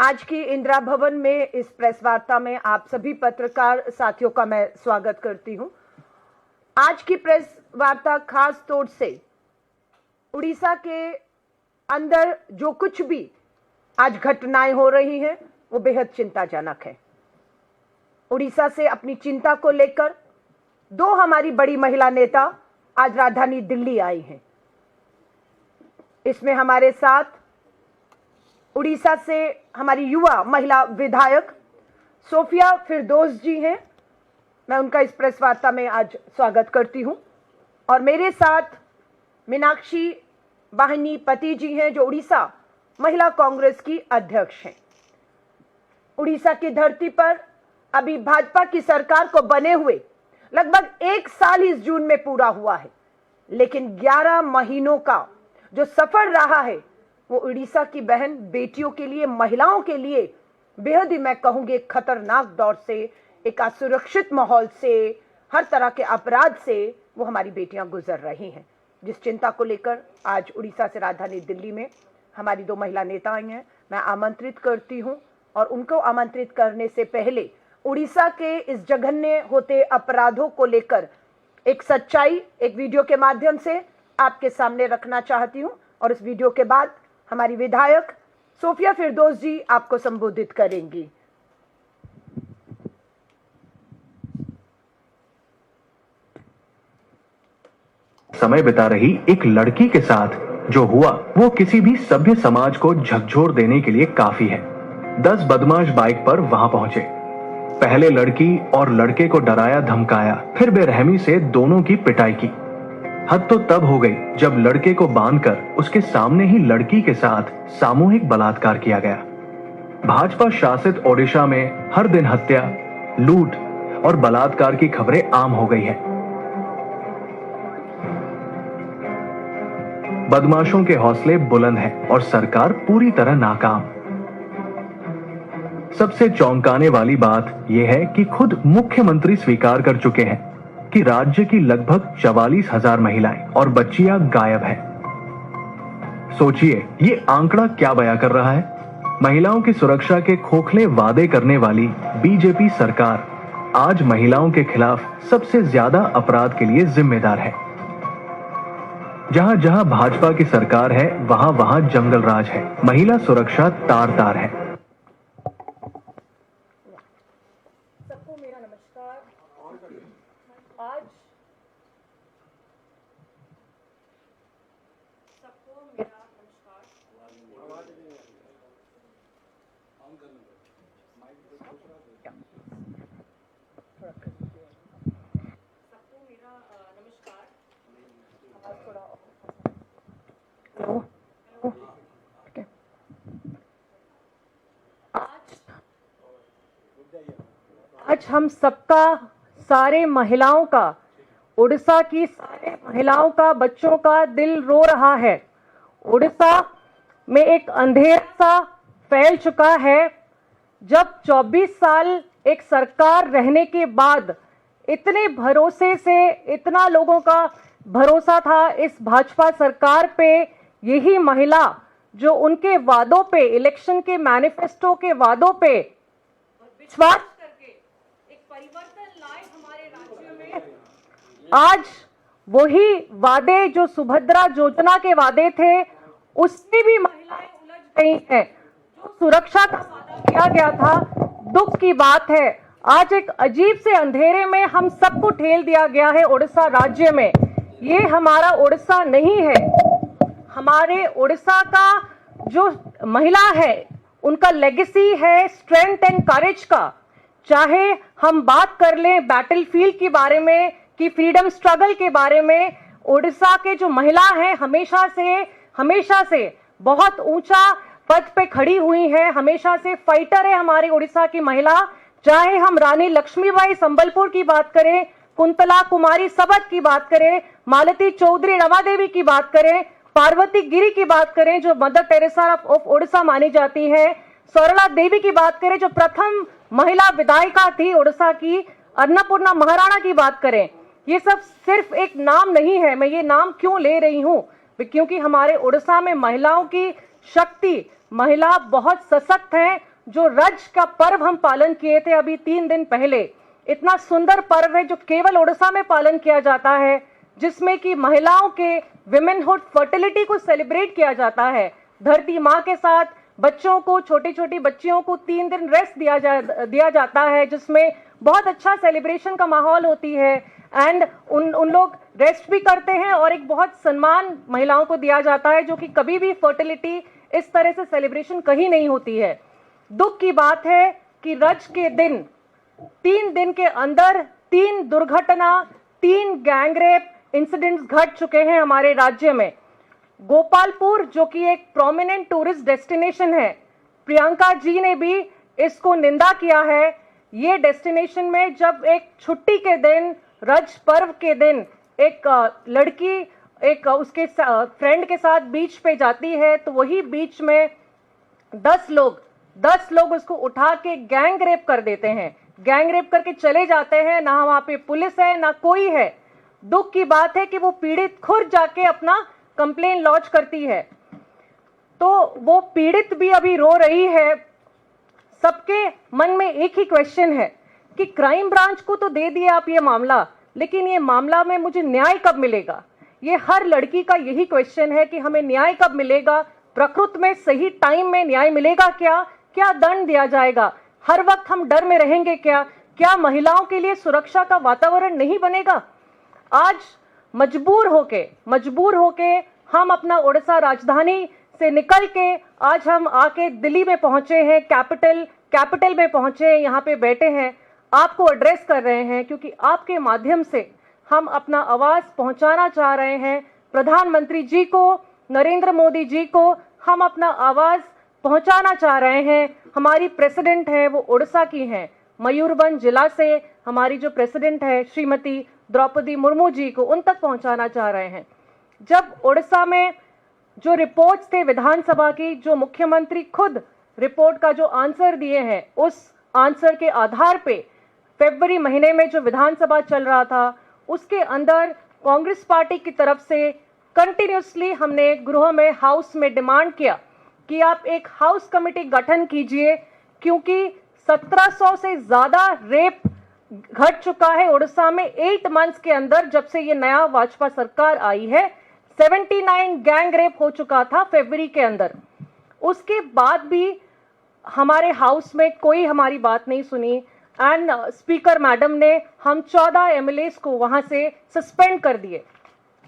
आज की इंदिरा भवन में इस प्रेस वार्ता में आप सभी पत्रकार साथियों का मैं स्वागत करती हूं। आज की प्रेस वार्ता खास तौर से उड़ीसा के अंदर जो कुछ भी आज घटनाएं हो रही हैं वो बेहद चिंताजनक है। उड़ीसा से अपनी चिंता को लेकर दो हमारी बड़ी महिला नेता आज राजधानी दिल्ली आई हैं। इसमें हमारे साथ उड़ीसा से हमारी युवा महिला विधायक सोफिया फिरदौस जी हैं। मैं उनका इस प्रेस वार्ता में आज स्वागत करती हूं। और मेरे साथ मीनाक्षी बाहिनीपति जी हैं जो उड़ीसा महिला कांग्रेस की अध्यक्ष हैं। उड़ीसा की धरती पर अभी भाजपा की सरकार को बने हुए लगभग 1 साल इस जून में पूरा हुआ है, लेकिन 11 महीनों का जो सफर रहा है वो उड़ीसा की बहन बेटियों के लिए, महिलाओं के लिए बेहद ही मैं कहूंगी एक खतरनाक दौर से, एक असुरक्षित माहौल से, हर तरह के अपराध से वो हमारी बेटियां गुजर रही हैं। जिस चिंता को लेकर आज उड़ीसा से राजधानी दिल्ली में हमारी दो महिला नेता आई हैं, मैं आमंत्रित करती हूं। और उनको आमंत्रित करने से पहले उड़ीसा के इस जघन्य होते अपराधों को लेकर एक सच्चाई एक वीडियो के माध्यम से आपके सामने रखना चाहती हूं। और इस वीडियो के बाद हमारी विधायक सोफिया फिरदौस जी आपको संबोधित करेंगी। समय बिता रही एक लड़की के साथ जो हुआ वो किसी भी सभ्य समाज को झकझोर देने के लिए काफी है। 10 बदमाश बाइक पर वहां पहुंचे। पहले लड़की और लड़के को डराया धमकाया, फिर बेरहमी से दोनों की पिटाई की। हद तो तब हो गई जब लड़के को बांधकर उसके सामने ही लड़की के साथ सामूहिक बलात्कार किया गया। भाजपा शासित ओडिशा में हर दिन हत्या, लूट और बलात्कार की खबरें आम हो गई है। बदमाशों के हौसले बुलंद हैं और सरकार पूरी तरह नाकाम। सबसे चौंकाने वाली बात यह है कि खुद मुख्यमंत्री स्वीकार कर चुके हैं कि राज्य की लगभग 44,000 महिलाएं और बच्चियां गायब हैं। सोचिए ये आंकड़ा क्या बयां कर रहा है। महिलाओं की सुरक्षा के खोखले वादे करने वाली बीजेपी सरकार आज महिलाओं के खिलाफ सबसे ज्यादा अपराध के लिए जिम्मेदार है। जहां जहां भाजपा की सरकार है वहां वहां जंगल राज है। महिला सुरक्षा तार तार है। सबको मेरा नमस्कार। आज सबको मेरा नमस्कार। सबको मेरा नमस्कार। थोड़ा आज हम सबका, सारे महिलाओं का, उड़ीसा की सारे महिलाओं का, बच्चों का दिल रो रहा है। उड़ीसा में एक अंधेरा सा फैल चुका है। जब 24 साल एक सरकार रहने के बाद इतने भरोसे से, इतना लोगों का भरोसा था इस भाजपा सरकार पे, यही महिला जो उनके वादों पे, इलेक्शन के मैनिफेस्टो के वादों पे विश्वास परिवर्तन लाए हमारे राज्य में, आज वही वादे जो सुभद्रा योजना के वादे थे उसमें भी महिलाएं उलझ गई हैं। जो सुरक्षा का वादा किया गया था, दुख की बात है आज एक अजीब से अंधेरे में हम सबको ठेल दिया गया है उड़ीसा राज्य में। ये हमारा उड़ीसा नहीं है। हमारे उड़ीसा का जो महिला है उनका लेगेसी है स्ट्रेंथ एंड करेज का। चाहे हम बात कर लें बैटलफील्ड के बारे में कि फ्रीडम स्ट्रगल के बारे में, उड़ीसा के जो महिला हैं हमेशा से बहुत ऊंचा पद पे खड़ी हुई है, हमेशा से फाइटर है हमारी उड़ीसा की महिला। चाहे हम रानी लक्ष्मीबाई संबलपुर की बात करें, कुंतला कुमारी सबत की बात करें, मालती चौधरी रमादेवी की बात करें, पार्वती गिरी की बात करें जो मदर टेरेसा ऑफ उड़ीसा मानी जाती है, सरला देवी की बात करें जो प्रथम महिला विधायिका थी उड़ीसा की, अन्नपूर्णा महाराणा की बात करें, ये सब सिर्फ एक नाम नहीं है। मैं ये नाम क्यों ले रही हूँ? क्योंकि हमारे उड़ीसा में महिलाओं की शक्ति, महिला बहुत सशक्त हैं, जो रज का पर्व हम पालन किए थे अभी 3 दिन पहले, इतना सुंदर पर्व है जो केवल ओडिशा में पालन किया जाता है, जिसमें कि महिलाओं के विमेनहुड फर्टिलिटी को सेलिब्रेट किया जाता है। धरती माँ के साथ बच्चों को, छोटी छोटी बच्चियों को 3 दिन रेस्ट दिया जाता है, जिसमें बहुत अच्छा सेलिब्रेशन का माहौल होती है एंड उन लोग रेस्ट भी करते हैं और एक बहुत सम्मान महिलाओं को दिया जाता है, जो कि कभी भी फर्टिलिटी इस तरह से सेलिब्रेशन कहीं नहीं होती है। दुख की बात है कि रज के दिन 3 दिन के अंदर 3 दुर्घटना, 3 गैंगरेप इंसिडेंट्स घट चुके हैं हमारे राज्य में। गोपालपुर जो कि एक प्रोमिनेंट टूरिस्ट डेस्टिनेशन है, प्रियंका जी ने भी इसको निंदा किया है। ये डेस्टिनेशन में जब एक छुट्टी के दिन, रज पर्व के दिन, एक लड़की एक उसके फ्रेंड के साथ बीच पे जाती है, तो वही बीच में 10 लोग उसको उठा के गैंग रेप कर देते हैं, गैंग रेप करके चले जाते हैं। ना वहां पे पुलिस है ना कोई है। दुख की बात है कि वो पीड़ित खुद जाके अपना कंप्लेन लॉन्च करती है, तो वो पीड़ित भी अभी रो रही है। सबके मन में एक ही क्वेश्चन है कि क्राइम ब्रांच को तो दे दिया आप ये मामला, लेकिन ये मामला में मुझे न्याय कब मिलेगा? ये हर लड़की का यही क्वेश्चन है कि हमें न्याय कब मिलेगा, प्रकृति में सही टाइम में न्याय मिलेगा क्या, क्या दंड दिया जाएगा, हर वक्त हम डर में रहेंगे क्या महिलाओं के लिए सुरक्षा का वातावरण नहीं बनेगा? आज मजबूर होके हम अपना ओडिशा राजधानी से निकल के आज हम आके दिल्ली में पहुंचे हैं, कैपिटल में पहुंचे हैं, यहाँ पे बैठे हैं, आपको एड्रेस कर रहे हैं, क्योंकि आपके माध्यम से हम अपना आवाज पहुंचाना चाह रहे हैं प्रधानमंत्री जी को, नरेंद्र मोदी जी को। हम अपना आवाज पहुंचाना चाह रहे हैं। हमारी प्रेसिडेंट है वो उड़ीसा की हैं, मयूरभंज जिला से हमारी जो प्रेसिडेंट है श्रीमती द्रौपदी मुर्मू जी को, उन तक पहुंचाना चाह रहे हैं। जब उड़ीसा में जो रिपोर्ट्स थे विधानसभा की, जो मुख्यमंत्री खुद रिपोर्ट का जो आंसर दिए हैं, उस आंसर के आधार पे फरवरी महीने में जो विधानसभा चल रहा था, उसके अंदर कांग्रेस पार्टी की तरफ से कंटिन्यूसली हमने गृह में, हाउस में डिमांड किया कि आप एक हाउस कमेटी गठन कीजिए, क्योंकि 1700 से ज्यादा रेप घट चुका है उड़ीसा में 8 मंथ्स के अंदर। जब से ये नया भाजपा सरकार आई है 79 गैंग रेप हो चुका था फरवरी के अंदर। उसके बाद भी हमारे हाउस में कोई हमारी बात नहीं सुनी एंड स्पीकर मैडम ने हम 14 एमएलएस को वहां से सस्पेंड कर दिए।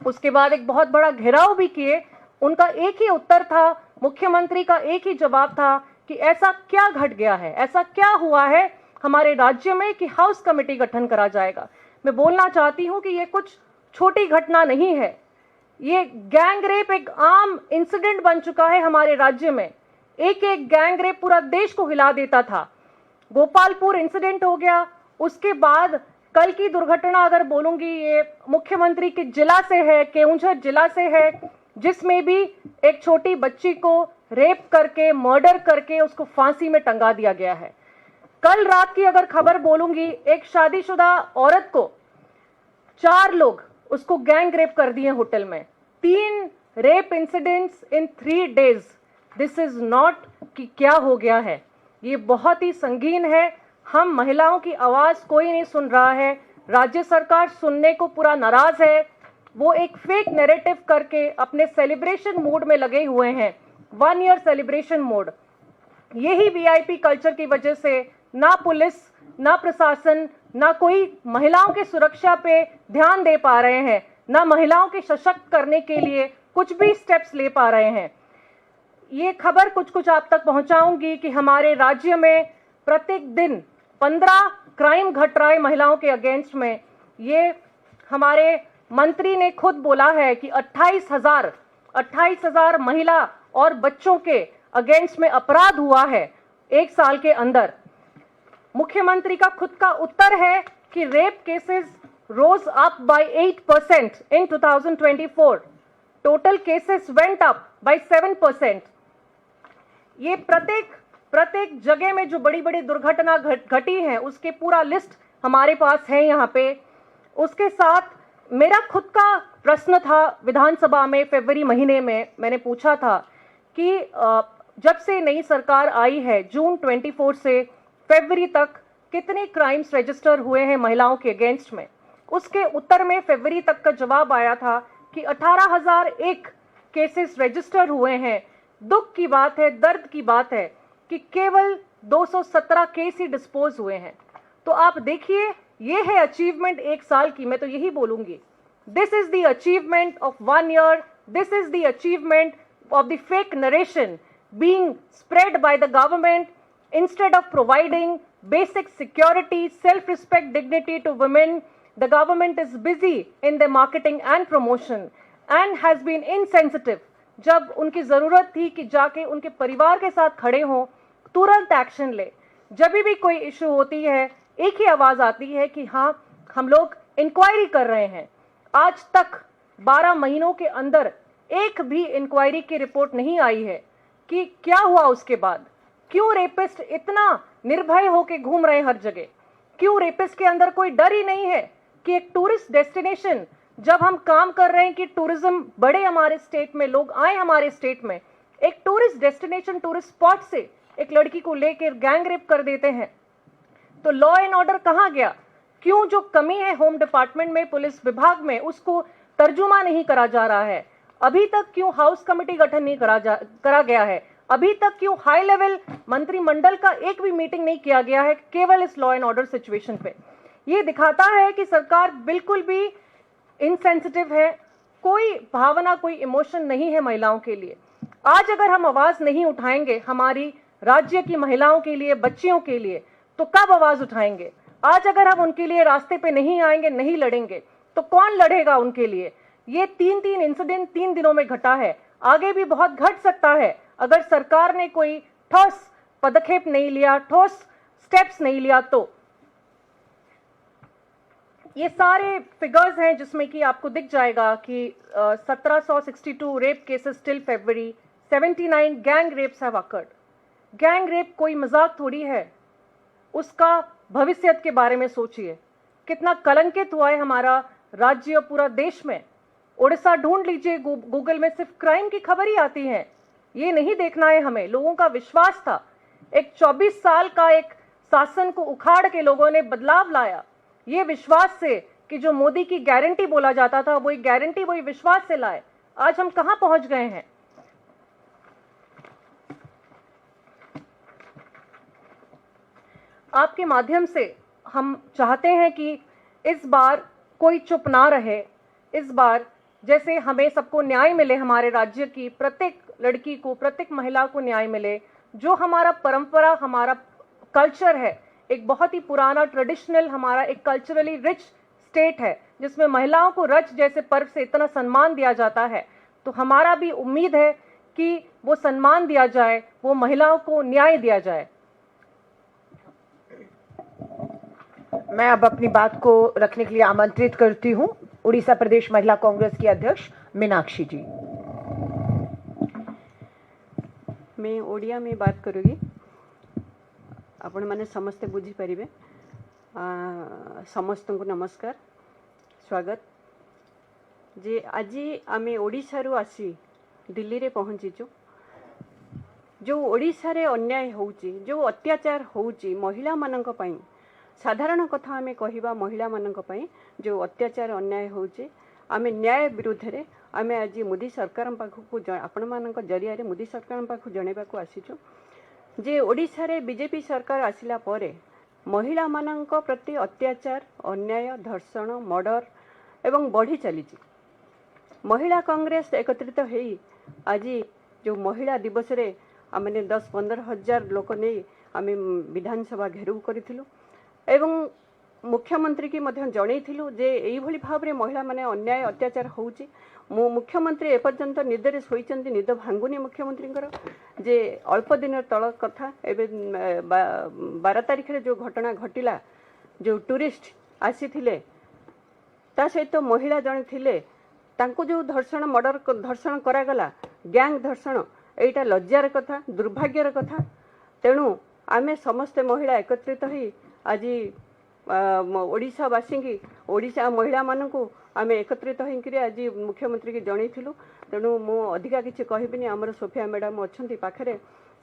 उसके बाद एक बहुत बड़ा घेराव भी किए। उनका एक ही उत्तर था, मुख्यमंत्री का एक ही जवाब था कि ऐसा क्या घट गया है, ऐसा क्या हुआ है हमारे राज्य में कि हाउस कमेटी गठन करा जाएगा। मैं बोलना चाहती हूं कि ये कुछ छोटी घटना नहीं है, ये गैंग रेप एक आम इंसिडेंट बन चुका है हमारे राज्य में। एक गैंग रेप पूरा देश को हिला देता था। गोपालपुर इंसिडेंट हो गया, उसके बाद कल की दुर्घटना अगर बोलूंगी, ये मुख्यमंत्री के जिला से है, केउंझर जिला से है, जिसमें भी एक छोटी बच्ची को रेप करके, मर्डर करके उसको फांसी में टंगा दिया गया है। कल रात की अगर खबर बोलूंगी, एक शादीशुदा औरत को 4 लोग उसको गैंग रेप कर दिए होटल में। 3 rape incidents in 3 days. This is not कि क्या हो गया है, ये बहुत ही संगीन है। हम महिलाओं की आवाज कोई नहीं सुन रहा है, राज्य सरकार सुनने को पूरा नाराज है। वो एक फेक नैरेटिव करके अपने सेलिब्रेशन मूड में लगे हुए हैं, 1 ईयर सेलिब्रेशन मूड। यही वीआईपी कल्चर की वजह से ना पुलिस, ना प्रशासन, ना कोई महिलाओं की सुरक्षा पे ध्यान दे पा रहे हैं, ना महिलाओं के सशक्त करने के लिए कुछ भी स्टेप्स ले पा रहे हैं। ये खबर कुछ आप तक पहुंचाऊंगी कि हमारे राज्य में प्रत्येक दिन 15 क्राइम घट रहा है महिलाओं के अगेंस्ट में। ये हमारे मंत्री ने खुद बोला है कि 28,000 महिला और बच्चों के अगेंस्ट में अपराध हुआ है 1 साल के अंदर। मुख्यमंत्री का खुद का उत्तर है कि rape cases rose up by 8% in 2024, total cases went up by 7%। ये प्रत्येक जगह में जो बड़ी बड़ी दुर्घटना घटी है उसके पूरा लिस्ट हमारे पास है यहाँ पे। उसके साथ मेरा खुद का प्रश्न था विधानसभा में फरवरी महीने में, मैंने पूछा था कि जब से नई सरकार आई है जून 24 से फरवरी तक कितने क्राइम्स रजिस्टर हुए हैं महिलाओं के अगेंस्ट में, उसके उत्तर में फरवरी तक का जवाब आया था कि 18,001 केसेस रजिस्टर हुए हैं। दुख की बात है, दर्द की बात है कि केवल 217 केस ही डिस्पोज हुए हैं। तो आप देखिए, ये है अचीवमेंट एक साल की। मैं तो यही बोलूंगी, this is the achievement of 1 year, this is the achievement of the fake narration being spread by the government instead of providing basic security, self-respect, dignity to women. The government is busy in their marketing and promotion and has been insensitive. जब उनकी जरूरत थी कि जाके उनके परिवार के साथ खड़े हों, तुरंत एक्शन ले। जब भी कोई इशू होती है, एक ही आवाज आती है कि हाँ, हम लोग इंक्वायरी कर रहे हैं। आज तक 12 महीनों के अंदर एक भी इंक्वायरी की रिपोर्ट नहीं आई है कि क्या हुआ उसके बाद। क्यों रेपिस्ट इतना निर्भय होकर घूम रहे हर जगह? क्यों रेपिस्ट के अंदर कोई डर ही नहीं है कि एक टूरिस्ट डेस्टिनेशन, जब हम काम कर रहे हैं कि टूरिज्म बढ़े हमारे स्टेट में, लोग आए हमारे स्टेट में, एक टूरिस्ट डेस्टिनेशन, टूरिस्ट स्पॉट से एक लड़की को लेकर गैंग रेप कर देते हैं, तो लॉ एंड ऑर्डर कहाँ गया? क्यों जो कमी है होम डिपार्टमेंट में, पुलिस विभाग में, उसको तर्जुमा नहीं करा जा रहा है? अभी तक क्यों हाउस कमेटी गठन नहीं करा गया है? अभी तक क्यों हाई लेवल मंत्रिमंडल का एक भी मीटिंग नहीं किया गया है केवल इस लॉ एंड ऑर्डर सिचुएशन पे? ये दिखाता है कि सरकार बिल्कुल भी इनसेंसिटिव है, कोई भावना, कोई इमोशन नहीं है महिलाओं के लिए। आज अगर हम आवाज नहीं उठाएंगे हमारी राज्य की महिलाओं के लिए, बच्चियों के लिए, तो कब आवाज उठाएंगे? आज अगर हम उनके लिए रास्ते पे नहीं आएंगे, नहीं लड़ेंगे, तो कौन लड़ेगा उनके लिए? ये 3 इंसिडेंट 3 दिनों में घटा है, आगे भी बहुत घट सकता है अगर सरकार ने कोई ठोस पदक्षेप नहीं लिया, ठोस स्टेप्स नहीं लिया। तो ये सारे फिगर्स हैं जिसमें कि आपको दिख जाएगा कि 1762 rape cases till February, 79 gang rapes have occurred. Gang rape कोई मजाक थोड़ी है, उसका भविष्य के बारे में सोचिए। कितना कलंकित हुआ है हमारा राज्य, पूरा देश में। उड़ीसा ढूंढ लीजिए गूगल में, सिर्फ क्राइम की खबर ही आती है। ये नहीं देखना है हमें। लोगों का विश्वास था, एक 24 साल का एक शासन को उखाड़ के लोगों ने बदलाव लाया, ये विश्वास से कि जो मोदी की गारंटी बोला जाता था, वही गारंटी, वही विश्वास से लाए। आज हम कहां पहुंच गए हैं? आपके माध्यम से हम चाहते हैं कि इस बार कोई चुप ना रहे। इस बार जैसे हमें सबको न्याय मिले, हमारे राज्य की प्रत्येक लड़की को, प्रत्येक महिला को न्याय मिले। जो हमारा परंपरा, हमारा कल्चर है, एक बहुत ही पुराना ट्रेडिशनल, हमारा एक कल्चरली रिच स्टेट है जिसमें महिलाओं को रज जैसे पर्व से इतना सम्मान दिया जाता है, तो हमारा भी उम्मीद है कि वो सम्मान दिया जाए, वो महिलाओं को न्याय दिया जाए। मैं अब अपनी बात को रखने के लिए आमंत्रित करती हूं उड़ीसा प्रदेश महिला कांग्रेस की अध्यक्ष मीनाक्षी जी। मैं ओडिया में बात करूँगी, आपण माने समस्ते बुझी परिबे। समस्त को नमस्कार, स्वागत। जे आज आम ओडिशा रु आसी दिल्ली रे पहुँचीचु। जो ओडिशा रे अन्याय होउची, जो अत्याचार होउची महिला मानक पई, साधारण कथा आमे कहिबा, महिला मानक पई जो अत्याचार अन्याय होउची, आमे न्याय विरुद्ध रे आमे आज मोदी सरकार पाखु आपण मानक जरिया रे मोदी सरकार पाखु जणेबा को आसीचु जे ओडिशा रे बीजेपी सरकार आसिला परे महिला मानक प्रति अत्याचार, अन्याय, धर्षण, मर्डर एवं बढ़ी चली। महिला कांग्रेस एकत्रित होई आज जो महिला दिवस रे आमने 10-15 हजार लोक नहीं आमे विधानसभा घेराव करिथिलु एवं मुख्यमंत्री की मध्य जनईथिलु जे एई भली भाव रे महिला माने अन्याय अत्याचार होउची। मुख्यमंत्री एपर्यंत निदेश होइचंती, निद भांगुनी मुख्यमंत्रींकर जे अल्प दिन तल कथा एबे 12 तारिख रे जो घटना घटिला, जो टूरिस्ट आसीथिले ता सहित महिला जने थिले, तांको जो धर्षण, मर्डर, धर्षण करागला, गैंग धर्षण, एटा लज्जार कथा, दुर्भाग्यर कथा। तेणु आमे समस्ते महिला एकत्रित होई आज ओडिशावासी की, ओडिशा महिला मानू आम एकत्रित होकर आज मुख्यमंत्री की जनईलु। तेणु मु अधिका किसी कहबिनी, आमर सोफिया मैडम अच्छा पाखे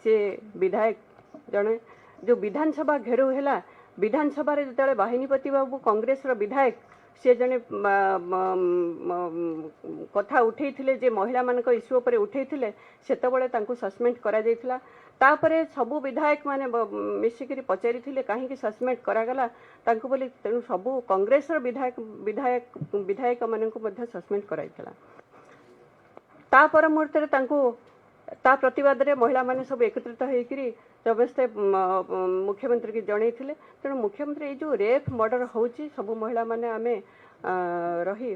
से विधायक जड़े जो विधानसभा घेराव है विधानसभा जो बाहिनीपति बाबू कांग्रेस विधायक सी जड़े कथा उठे जे महिला मान इश्यू पर उठे से सस्पेंड करा जाइथिला तापरे सबू विधायक माने मिसिक पचारि कहीं सस्पेंड करागला बोली तेणु सबू कांग्रेस विधायक विधायक विधायक मान सस्पेंड कराइथिला ता पर मुहूर्त ता प्रतिवाद रे महिला माने सब एकत्रित होइकरी समस्ते मुख्यमंत्री की जणै थिले तेणु मुख्यमंत्री जो रेप मर्डर होउची सब महिला माने आमे रही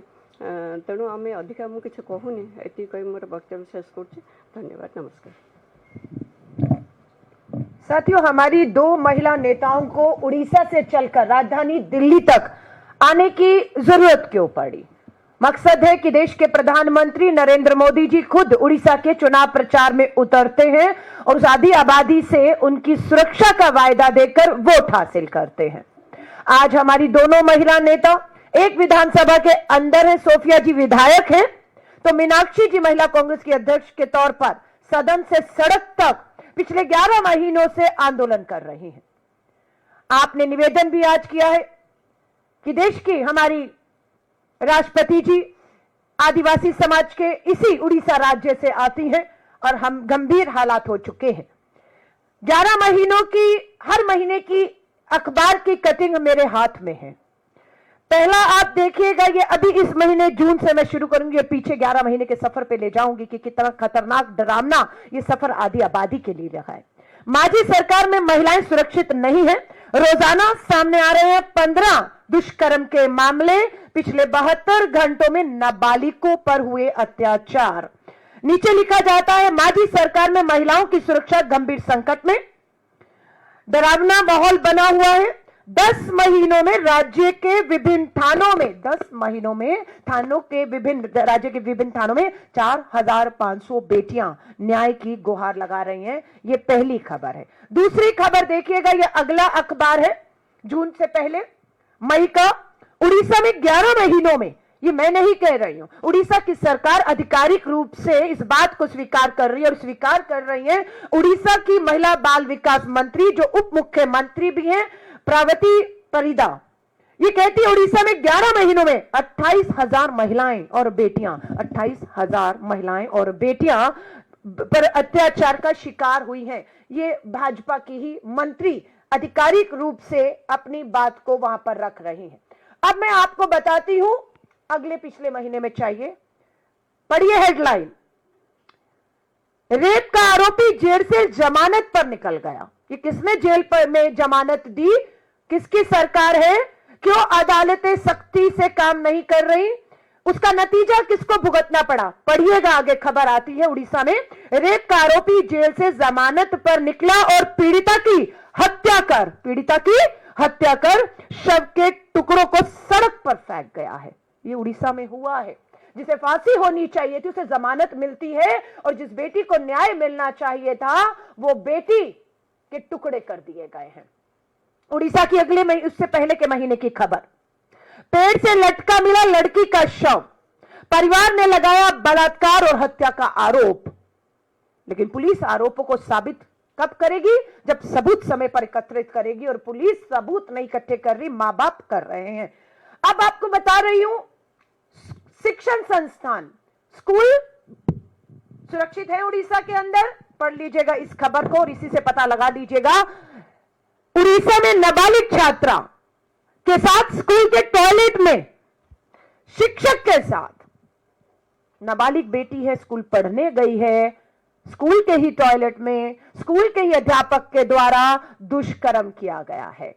तेणु आमे अधिक मु किछ कहूनी एति कहि मोर वक्तव्य शेष करछि धन्यवाद नमस्कार। साथियों, हमारी दो महिला नेताओं को उड़ीसा से चलकर राजधानी दिल्ली तक आने की जरूरत क्यों पड़ी? मकसद है कि देश के प्रधानमंत्री नरेंद्र मोदी जी खुद उड़ीसा के चुनाव प्रचार में उतरते हैं और उस आधी आबादी से उनकी सुरक्षा का वायदा देकर वोट हासिल करते हैं। आज हमारी दोनों महिला नेता एक विधानसभा के अंदर है। सोफिया जी विधायक हैं तो मीनाक्षी जी महिला कांग्रेस की अध्यक्ष के तौर पर सदन से सड़क तक पिछले 11 महीनों से आंदोलन कर रही हैं। आपने निवेदन भी आज किया है कि देश की हमारी राष्ट्रपति जी आदिवासी समाज के इसी उड़ीसा राज्य से आती हैं और हम गंभीर हालात हो चुके हैं। 11 महीनों की हर महीने की अखबार की कटिंग मेरे हाथ में है। पहला आप देखिएगा, ये अभी इस महीने जून से मैं शुरू करूंगी और पीछे 11 महीने के सफर पे ले जाऊंगी कि कितना खतरनाक डरावना ये सफर आदि आबादी के लिए रहा है। माजी सरकार में महिलाएं सुरक्षित नहीं है। रोजाना सामने आ रहे हैं 15 दुष्कर्म के मामले। पिछले 72 घंटों में नाबालिगों पर हुए अत्याचार। नीचे लिखा जाता है माजी सरकार में महिलाओं की सुरक्षा गंभीर संकट में। डरावना माहौल बना हुआ है। 10 महीनों में राज्य के विभिन्न थानों में 10 महीनों में थानों के विभिन्न राज्य के विभिन्न थानों में 4500 बेटियां न्याय की गुहार लगा रही हैं। ये पहली खबर है। दूसरी खबर देखिएगा, ये अगला अखबार है जून से पहले मई का। उड़ीसा में 11 महीनों में, ये मैं नहीं कह रही हूं, उड़ीसा की सरकार आधिकारिक रूप से इस बात को स्वीकार कर रही है और स्वीकार कर रही है उड़ीसा की महिला बाल विकास मंत्री जो उप मुख्यमंत्री भी हैं प्रावती परिदा। ये कहती है उड़ीसा में 11 महीनों में 28,000 महिलाएं और बेटियां 28,000 महिलाएं और बेटियां पर अत्याचार का शिकार हुई हैं। ये भाजपा की ही मंत्री आधिकारिक रूप से अपनी बात को वहां पर रख रही हैं। अब मैं आपको बताती हूं अगले पिछले महीने में चाहिए, पढ़िए हेडलाइन, रेप का आरोपी जेल से जमानत पर निकल गया। ये किसने जेल पर में जमानत दी? किसकी सरकार है? क्यों अदालतें सख्ती से काम नहीं कर रही? उसका नतीजा किसको भुगतना पड़ा? पढ़िएगा, आगे खबर आती है। उड़ीसा में रेप का आरोपी जेल से जमानत पर निकला और पीड़िता की हत्या कर शव के टुकड़ों को सड़क पर फेंक गया है। ये उड़ीसा में हुआ है। जिसे फांसी होनी चाहिए थी उसे जमानत मिलती है और जिस बेटी को न्याय मिलना चाहिए था वो बेटी के टुकड़े कर दिए गए हैं। उड़ीसा की अगले महीने, उससे पहले के महीने की खबर, पेड़ से लटका मिला लड़की का शव, परिवार ने लगाया बलात्कार और हत्या का आरोप। लेकिन पुलिस आरोपों को साबित कब करेगी? जब सबूत समय पर एकत्रित करेगी और पुलिस सबूत नहीं इकट्ठे कर रही, मां बाप कर रहे हैं। अब आपको बता रही हूं, शिक्षण संस्थान स्कूल सुरक्षित है उड़ीसा के अंदर। पढ़ लीजिएगा इस खबर को और इसी से पता लगा लीजिएगा। उड़ीसा में नाबालिग छात्रा के साथ स्कूल के टॉयलेट में शिक्षक के साथ, नाबालिग बेटी है, स्कूल पढ़ने गई है, स्कूल के ही टॉयलेट में स्कूल के ही अध्यापक के द्वारा दुष्कर्म किया गया है।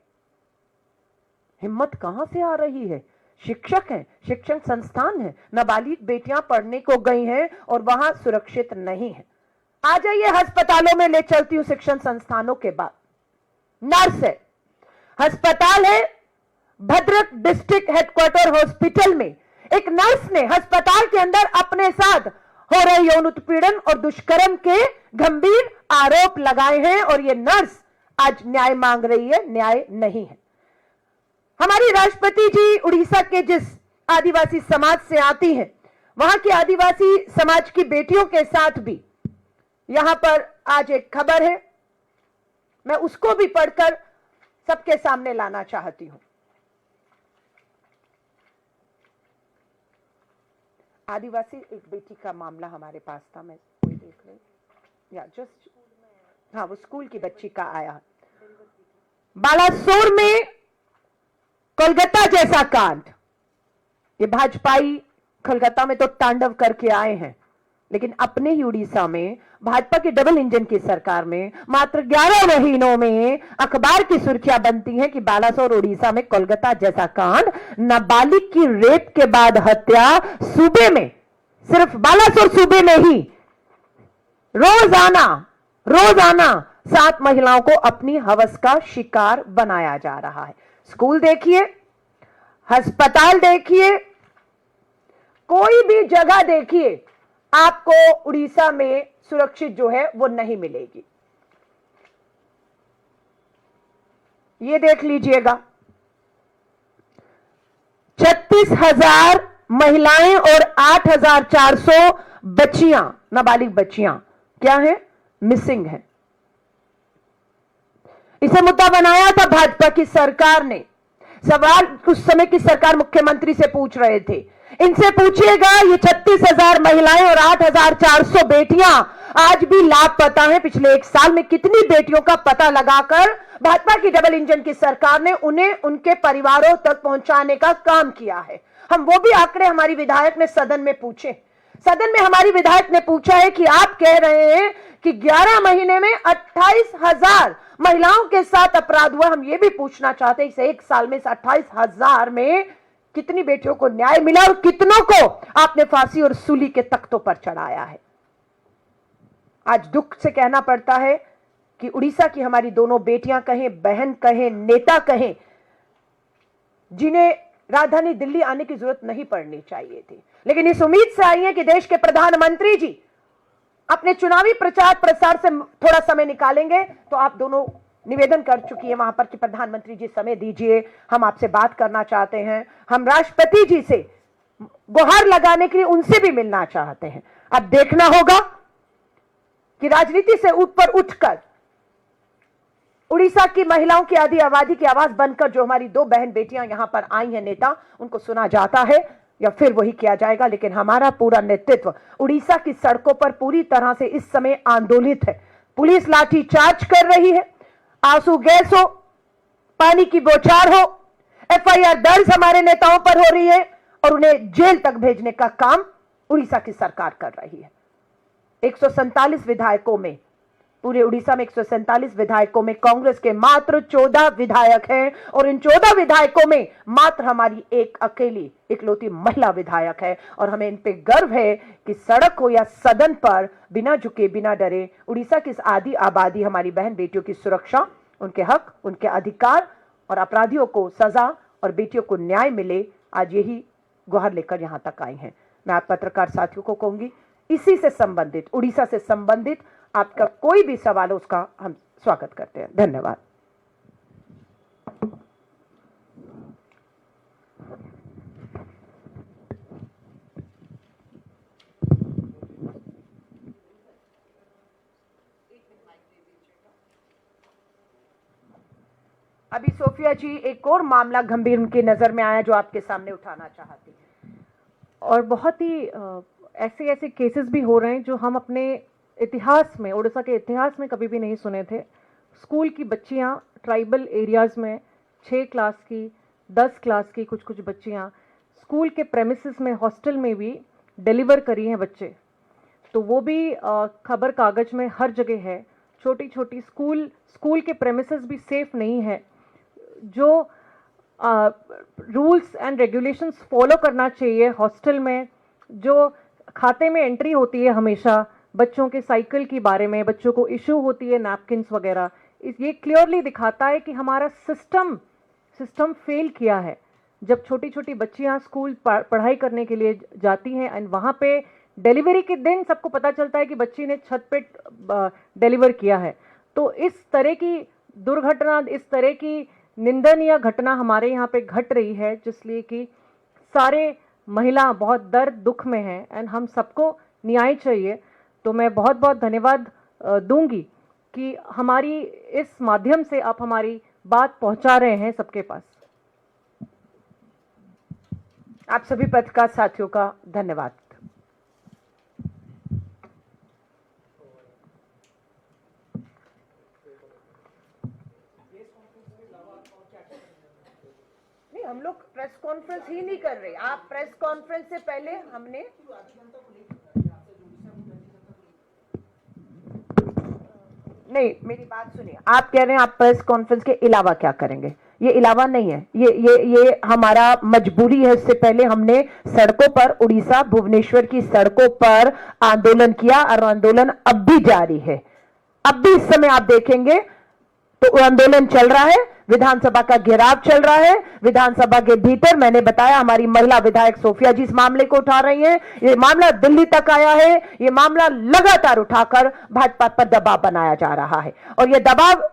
हिम्मत कहां से आ रही है? शिक्षक हैं, शिक्षण संस्थान है, नाबालिग बेटियां पढ़ने को गई हैं और वहां सुरक्षित नहीं है। आ जाइए अस्पतालों में ले चलती हूं। शिक्षण संस्थानों के बाद नर्स है, अस्पताल है भद्रक डिस्ट्रिक्ट हेडक्वार्टर हॉस्पिटल में एक नर्स ने अस्पताल के अंदर अपने साथ हो रहे यौन उत्पीड़न और दुष्कर्म के गंभीर आरोप लगाए हैं और यह नर्स आज न्याय मांग रही है। न्याय नहीं है। हमारी राष्ट्रपति जी उड़ीसा के जिस आदिवासी समाज से आती हैं, वहां की आदिवासी समाज की बेटियों के साथ भी यहां पर आज एक खबर है, मैं उसको भी पढ़कर सबके सामने लाना चाहती हूं। आदिवासी एक बेटी का मामला हमारे पास था, मैं कोई देख रही या जस्ट, हाँ वो स्कूल की बच्ची का आया। बालासोर में कोलकाता जैसा कांड, ये भाजपाई कोलकाता में तो तांडव करके आए हैं, लेकिन अपने ही उड़ीसा में भाजपा की डबल इंजन की सरकार में मात्र 11 महीनों में अखबार की सुर्खियां बनती हैं कि बालासोर उड़ीसा में कोलकाता जैसा कांड, नाबालिग की रेप के बाद हत्या, सूबे में, सिर्फ बालासोर सूबे में ही रोजाना 7 महिलाओं को अपनी हवस का शिकार बनाया जा रहा है। स्कूल देखिए, अस्पताल देखिए, कोई भी जगह देखिए, आपको उड़ीसा में सुरक्षित जो है वो नहीं मिलेगी। ये देख लीजिएगा, 36,000 महिलाएं और 8,400 बच्चियां, नाबालिग बच्चियां क्या है, मिसिंग है। इसे मुद्दा बनाया था भाजपा की सरकार ने। सवाल उस समय की सरकार मुख्यमंत्री से पूछ रहे थे, इनसे पूछिएगा ये 36,000 महिलाएं और 8,400 बेटियां आज भी लापता हैं। पिछले 1 साल में कितनी बेटियों का पता लगाकर भाजपा की डबल इंजन की सरकार ने उन्हें उनके परिवारों तक पहुंचाने का काम किया है। हम वो भी आंकड़े हमारी विधायक ने सदन में पूछे। सदन में हमारी विधायक ने पूछा है कि आप कह रहे हैं कि 11 महीने में 28,000 महिलाओं के साथ अपराध हुआ। हम ये भी पूछना चाहते हैं इस 1 साल में, इस 28,000 में कितनी बेटियों को न्याय मिला और कितनों को आपने फांसी और सूली के तख्तों पर चढ़ाया है। आज दुख से कहना पड़ता है कि उड़ीसा की हमारी दोनों बेटियां कहें, बहन कहें, नेता कहें, जिन्हें राजधानी दिल्ली आने की जरूरत नहीं पड़नी चाहिए थी, लेकिन इस उम्मीद से आई है कि देश के प्रधानमंत्री जी अपने चुनावी प्रचार प्रसार से थोड़ा समय निकालेंगे। तो आप दोनों निवेदन कर चुकी है वहां पर कि प्रधानमंत्री जी समय दीजिए, हम आपसे बात करना चाहते हैं, हम राष्ट्रपति जी से गुहार लगाने के लिए उनसे भी मिलना चाहते हैं। अब देखना होगा कि राजनीति से ऊपर उठकर उड़ीसा की महिलाओं की आधी आबादी की आवाज बनकर जो हमारी 2 बहन बेटियां यहां पर आई हैं नेता, उनको सुना जाता है या फिर वही किया जाएगा। लेकिन हमारा पूरा नेतृत्व उड़ीसा की सड़कों पर पूरी तरह से इस समय आंदोलित है। पुलिस लाठी चार्ज कर रही है, आंसू गैस हो, पानी की बौछार हो, एफआईआर दर्ज हमारे नेताओं पर हो रही है और उन्हें जेल तक भेजने का काम उड़ीसा की सरकार कर रही है। 147 विधायकों में, पूरे उड़ीसा में 147 विधायकों में कांग्रेस के मात्र 14 विधायक हैं और इन 14 विधायकों में मात्र हमारी एक अकेली इकलौती महिला विधायक है। और हमें इन पे गर्व है कि सड़क हो या सदन पर बिना झुके, बिना डरे उड़ीसा की इस आधी आबादी, हमारी बहन बेटियों की सुरक्षा, उनके हक, उनके अधिकार और अपराधियों को सजा और बेटियों को न्याय मिले, आज यही गुहार लेकर यहां तक आई हैं। मैं आप पत्रकार साथियों को कहूंगी, इसी से संबंधित, उड़ीसा से संबंधित आपका कोई भी सवाल हो उसका हम स्वागत करते हैं। धन्यवाद। अभी सोफिया जी एक और मामला गंभीर उनकी नजर में आया जो आपके सामने उठाना चाहती हैं। और बहुत ही ऐसे केसेस भी हो रहे हैं जो हम अपने इतिहास में, उड़ीसा के इतिहास में कभी भी नहीं सुने थे। स्कूल की बच्चियां ट्राइबल एरियाज़ में 6 क्लास की, 10 क्लास की कुछ बच्चियां स्कूल के प्रेमिसेस में, हॉस्टल में भी डिलीवर करी हैं बच्चे। तो वो भी खबर कागज में हर जगह है। छोटी छोटी स्कूल के प्रेमिसेस भी सेफ नहीं है। जो रूल्स एंड रेगुलेशंस फॉलो करना चाहिए हॉस्टल में, जो खाते में एंट्री होती है हमेशा बच्चों के साइकिल के बारे में, बच्चों को इशू होती है नैपकिन्स वगैरह, ये क्लियरली दिखाता है कि हमारा सिस्टम फेल किया है। जब छोटी छोटी बच्चियां स्कूल पढ़ाई करने के लिए जाती हैं एंड वहाँ पे डिलीवरी के दिन सबको पता चलता है कि बच्ची ने छत पे डिलीवर किया है, तो इस तरह की दुर्घटना, इस तरह की निंदनीय घटना हमारे यहाँ पे घट रही है, जिसलिए कि सारे महिला बहुत दर्द दुख में हैं एंड हम सबको न्याय चाहिए। तो मैं बहुत बहुत धन्यवाद दूंगी कि हमारी इस माध्यम से आप हमारी बात पहुंचा रहे हैं सबके पास। आप सभी पत्रकार साथियों का धन्यवाद। नहीं, हम लोग प्रेस कॉन्फ्रेंस ही नहीं कर रहे। आप प्रेस कॉन्फ्रेंस से पहले हमने नहीं, मेरी बात सुनिए। आप कह रहे हैं आप प्रेस कॉन्फ्रेंस के अलावा क्या करेंगे? ये अलावा नहीं है, ये हमारा मजबूरी है। इससे पहले हमने सड़कों पर, उड़ीसा भुवनेश्वर की सड़कों पर आंदोलन किया और आंदोलन अब भी जारी है। अब भी इस समय आप देखेंगे तो आंदोलन चल रहा है, विधानसभा का घेराव चल रहा है। विधानसभा के भीतर मैंने बताया हमारी महिला विधायक सोफिया जी इस मामले को उठा रही हैं। ये मामला दिल्ली तक आया है। ये मामला लगातार उठाकर भाजपा पर दबाव बनाया जा रहा है और ये दबाव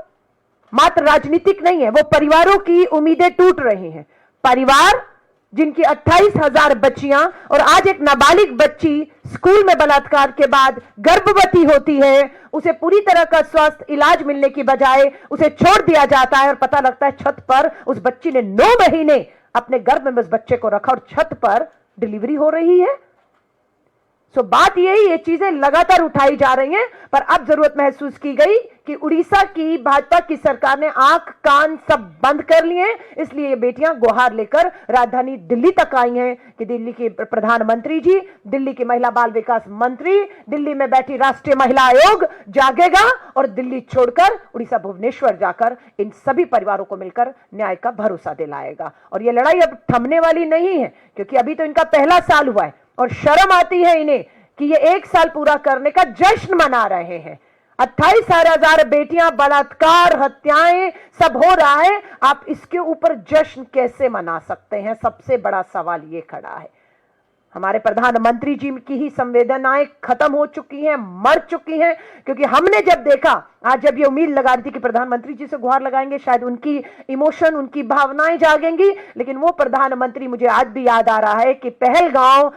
मात्र राजनीतिक नहीं है, वो परिवारों की उम्मीदें टूट रही हैं। परिवार जिनकी 28,000 बच्चियां और आज एक नाबालिग बच्ची स्कूल में बलात्कार के बाद गर्भवती होती है, उसे पूरी तरह का स्वास्थ्य इलाज मिलने की बजाय उसे छोड़ दिया जाता है और पता लगता है छत पर उस बच्ची ने 9 महीने अपने गर्भ में उस बच्चे को रखा और छत पर डिलीवरी हो रही है। सो बात यही, ये चीजें लगातार उठाई जा रही हैं, पर अब जरूरत महसूस की गई कि उड़ीसा की भाजपा की सरकार ने आंख कान सब बंद कर लिए हैं। इसलिए ये बेटियां गुहार लेकर राजधानी दिल्ली तक आई हैं कि दिल्ली के प्रधानमंत्री जी, दिल्ली की महिला बाल विकास मंत्री, दिल्ली में बैठी राष्ट्रीय महिला आयोग जागेगा और दिल्ली छोड़कर उड़ीसा भुवनेश्वर जाकर इन सभी परिवारों को मिलकर न्याय का भरोसा दिलाएगा। और ये लड़ाई अब थमने वाली नहीं है, क्योंकि अभी तो इनका पहला साल हुआ है और शर्म आती है इन्हें कि ये 1 साल पूरा करने का जश्न मना रहे हैं। 28,000 बेटियां, बलात्कार, हत्याएं सब हो रहा है, आप इसके ऊपर जश्न कैसे मना सकते हैं? सबसे बड़ा सवाल ये खड़ा है। हमारे प्रधानमंत्री जी की ही संवेदनाएं खत्म हो चुकी हैं, मर चुकी हैं, क्योंकि हमने जब देखा, आज जब ये उम्मीद लगा रही थी कि प्रधानमंत्री जी से गुहार लगाएंगे, शायद उनकी इमोशन, उनकी भावनाएं जागेंगी, लेकिन वो प्रधानमंत्री, मुझे आज भी याद आ रहा है कि पहलगांव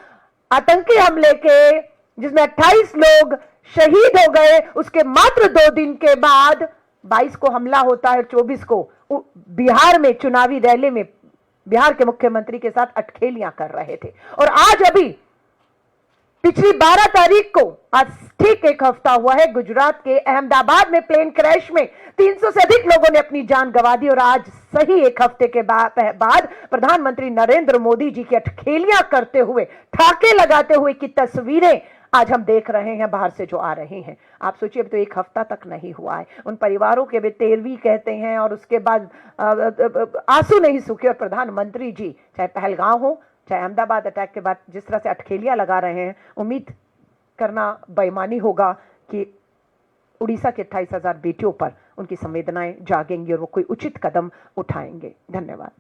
आतंकी हमले के जिसमें 28 लोग शहीद हो गए, उसके मात्र 2 दिन के बाद 22 को हमला होता है, 24 को बिहार में चुनावी रैली में बिहार के मुख्यमंत्री के साथ अटखेलियां कर रहे थे। और आज अभी पिछली 12 तारीख को, आज ठीक 1 हफ्ता हुआ है, गुजरात के अहमदाबाद में प्लेन क्रैश में 300 से अधिक लोगों ने अपनी जान गंवा दी। और आज सही 1 हफ्ते के बाद प्रधानमंत्री नरेंद्र मोदी जी की अटखेलियां करते हुए, ठाके लगाते हुए की तस्वीरें आज हम देख रहे हैं बाहर से जो आ रही हैं। आप सोचिए, अब तो 1 हफ्ता तक नहीं हुआ है, उन परिवारों के वे 13वीं कहते हैं और उसके बाद आंसू नहीं सूखे। और प्रधानमंत्री जी, चाहे पहलगांव हो, चाहे अहमदाबाद अटैक के बाद जिस तरह से अटखेलियां लगा रहे हैं, उम्मीद करना बेईमानी होगा कि उड़ीसा के 28,000 बेटियों पर उनकी संवेदनाएं जागेंगी और वो कोई उचित कदम उठाएंगे। धन्यवाद।